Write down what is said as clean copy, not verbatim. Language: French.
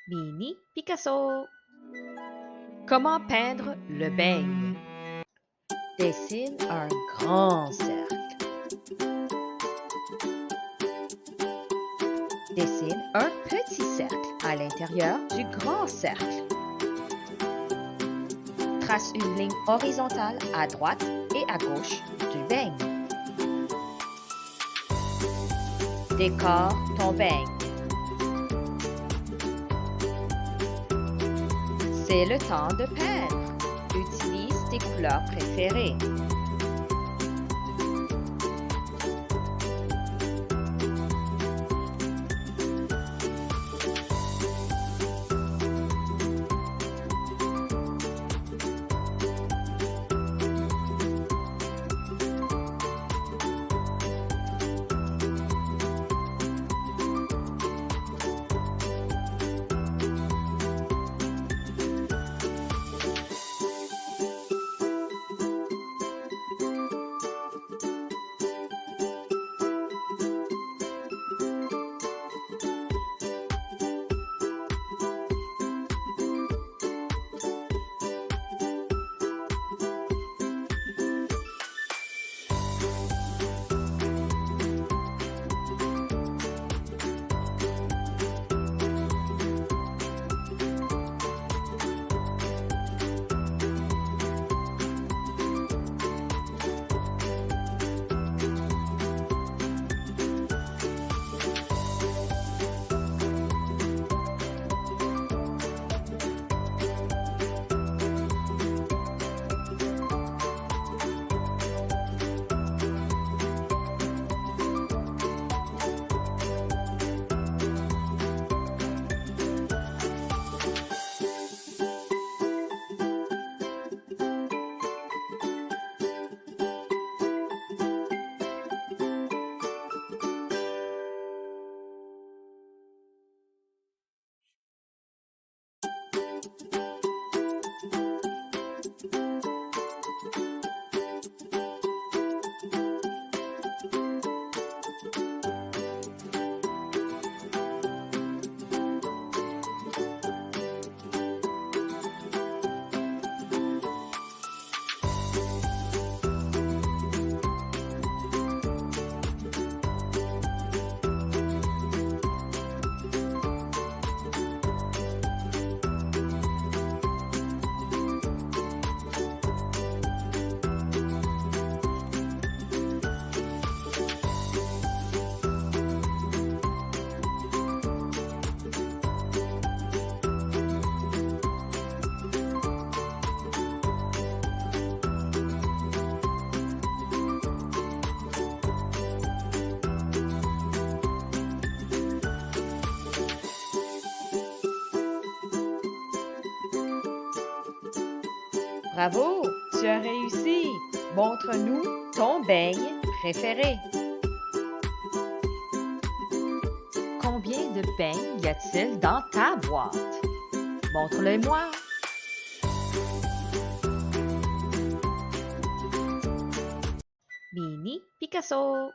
Mini Picasso. Comment peindre le beigne? Dessine un grand cercle. Dessine un petit cercle à l'intérieur du grand cercle. Trace une ligne horizontale à droite et à gauche du beigne. Décore ton beigne. C'est le temps de peindre. Utilise tes couleurs préférées. Bravo, tu as réussi. Montre-nous ton beigne préféré. Combien de beignes y a-t-il dans ta boîte? Montre-le-moi. Mini Picasso.